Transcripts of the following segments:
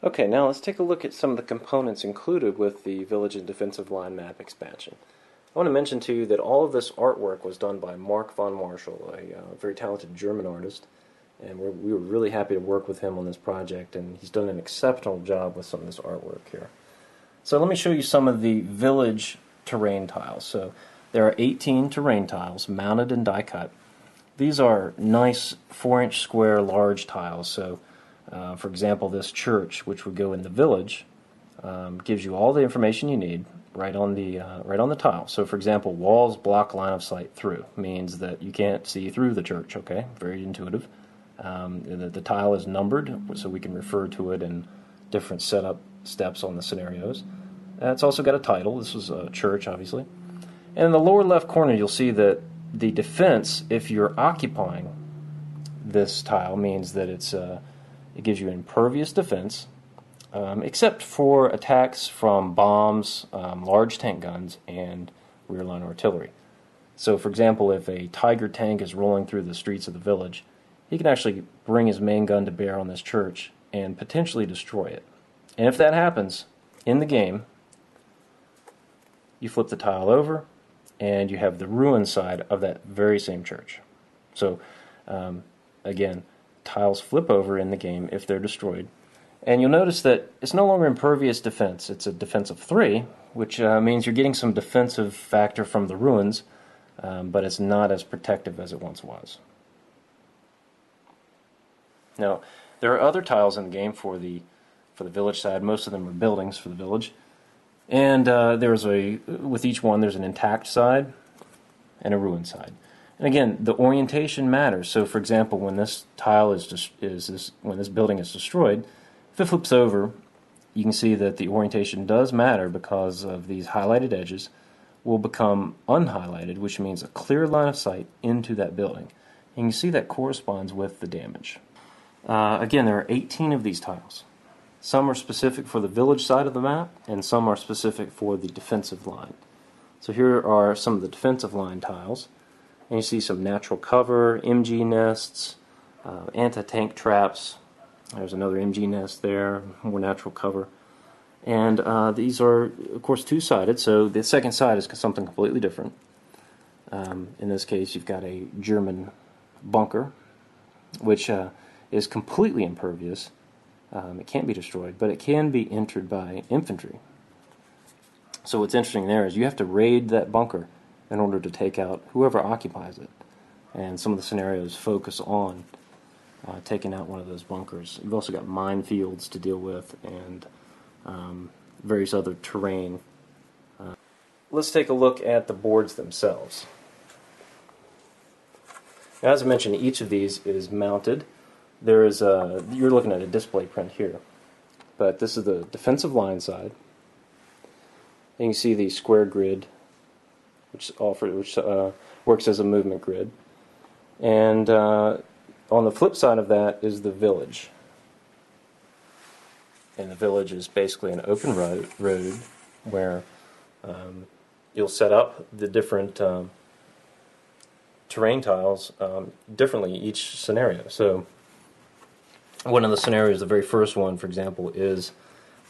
Okay, now let's take a look at some of the components included with the Village and Defensive Line map expansion. I want to mention to you that all of this artwork was done by Mark von Marschall, a very talented German artist, and we were really happy to work with him on this project, and he's done an exceptional job with some of this artwork here. So let me show you some of the Village terrain tiles. So there are 18 terrain tiles mounted and die cut. These are nice 4-inch square large tiles. So for example, this church, which would go in the village, gives you all the information you need right on the tile. So for example, walls block line of sight through means that you can't see through the church. Okay, very intuitive. The tile is numbered, so we can refer to it in different setup steps on the scenarios. It's also got a title. This was a church, obviously. And in the lower left corner, you'll see that the defense, if you're occupying this tile, means that it gives you impervious defense, except for attacks from bombs, large tank guns, and rear line artillery. So, for example, if a Tiger tank is rolling through the streets of the village, he can actually bring his main gun to bear on this church and potentially destroy it. And if that happens in the game, you flip the tile over, and you have the ruined side of that very same church. So, again, tiles flip over in the game if they're destroyed. And you'll notice that it's no longer impervious defense. It's a defense of 3, which means you're getting some defensive factor from the ruins, but it's not as protective as it once was. Now, there are other tiles in the game for the village side. Most of them are buildings for the village. And with each one, there's an intact side and a ruined side. And again, the orientation matters. So, for example, when this tile when this building is destroyed, if it flips over, you can see that the orientation does matter because of these highlighted edges will become unhighlighted, which means a clear line of sight into that building. And you see that corresponds with the damage. Again, there are 18 of these tiles. Some are specific for the village side of the map, and some are specific for the defensive line. So here are some of the defensive line tiles. And you see some natural cover, MG nests, anti-tank traps. There's another MG nest there, more natural cover. And these are, of course, two-sided, so the second side is something completely different. In this case, you've got a German bunker, which is completely impervious. It can't be destroyed, but it can be entered by infantry. So what's interesting there is you have to raid that bunker in order to take out whoever occupies it. And some of the scenarios focus on taking out one of those bunkers. You've also got minefields to deal with and various other terrain. Let's take a look at the boards themselves. Now, as I mentioned, each of these is mounted. You're looking at a display print here, but this is the defensive line side. And you see the square grid, which works as a movement grid. And on the flip side of that is the village. And the village is basically an open road where you'll set up the different terrain tiles differently each scenario. So one of the scenarios, the very first one, for example, is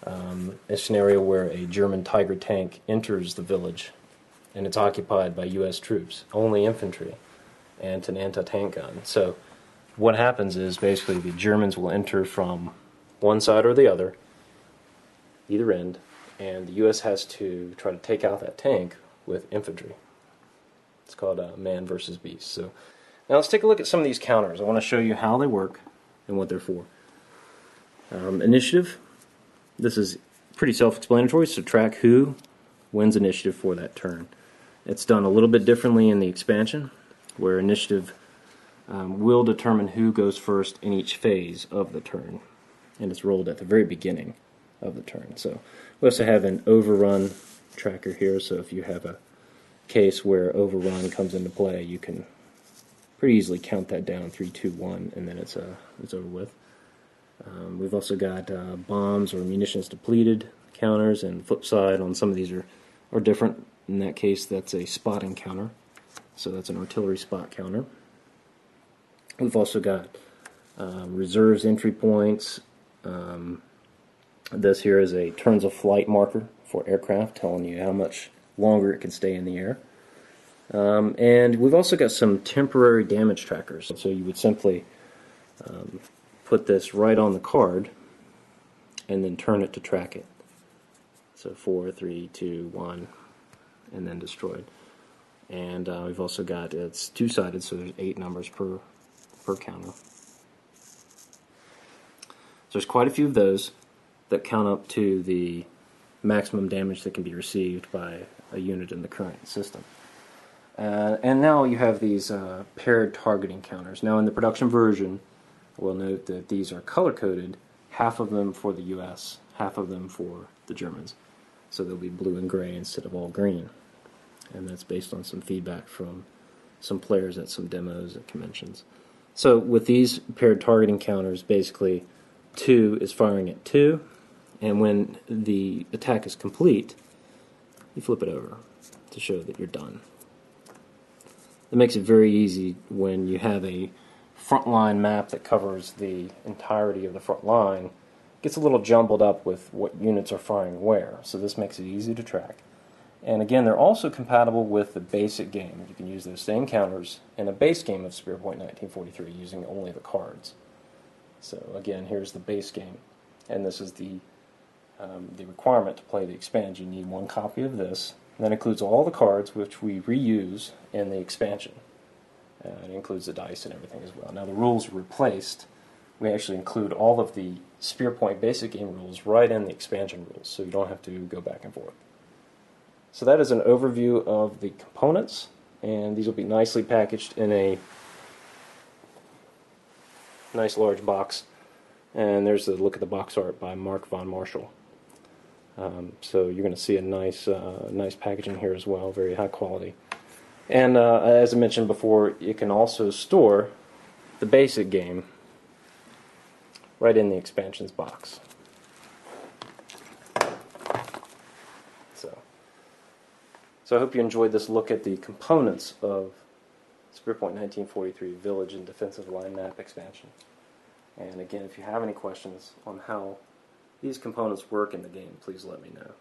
a scenario where a German Tiger tank enters the village and it's occupied by U.S. troops, only infantry, and an anti-tank gun. So what happens is basically the Germans will enter from one side or the other, either end, and the U.S. has to try to take out that tank with infantry. It's called man versus beast. So now let's take a look at some of these counters. I want to show you how they work and what they're for. Initiative. This is pretty self-explanatory. So track who wins initiative for that turn. It's done a little bit differently in the expansion, where initiative will determine who goes first in each phase of the turn, and it's rolled at the very beginning of the turn. So we also have an overrun tracker here, so if you have a case where overrun comes into play, you can pretty easily count that down, 3, 2, 1, and then it's over with. We've also got bombs or munitions depleted counters, and flip side on some of these are different. In that case, that's a spotting counter, so that's an artillery spot counter. We've also got reserves entry points, This here is a turns of flight marker for aircraft, telling you how much longer it can stay in the air. And we've also got some temporary damage trackers. So you would simply put this right on the card and then turn it to track it. So 4, 3, 2, 1, and then destroyed. And we've also got, it's two-sided, so there's 8 numbers per counter. So there's quite a few of those that count up to the maximum damage that can be received by a unit in the current system. And now you have these paired targeting counters. Now in the production version, we'll note that these are color-coded, half of them for the US, half of them for the Germans. So they'll be blue and gray instead of all green. And that's based on some feedback from some players at some demos at conventions. So with these paired targeting counters, basically 2 is firing at 2, and when the attack is complete, you flip it over to show that you're done. It makes it very easy when you have a frontline map that covers the entirety of the front line. It gets a little jumbled up with what units are firing where, so this makes it easy to track. And again, they're also compatible with the basic game. You can use those same counters in a base game of Spearpoint 1943 using only the cards. So again, here's the base game, and this is the requirement to play the expansion. You need 1 copy of this. And that includes all the cards which we reuse in the expansion. It includes the dice and everything as well. Now the rules are replaced. We actually include all of the Spearpoint basic game rules right in the expansion rules, so you don't have to go back and forth. So that is an overview of the components, and these will be nicely packaged in a nice large box. And there's a look at the box art by Mark von Marshall. So you're going to see a nice packaging here as well, very high quality. And as I mentioned before, you can also store the basic game right in the expansions box. So I hope you enjoyed this look at the components of Spearpoint 1943 Village and Defensive Line Map expansion. And again, if you have any questions on how these components work in the game, please let me know.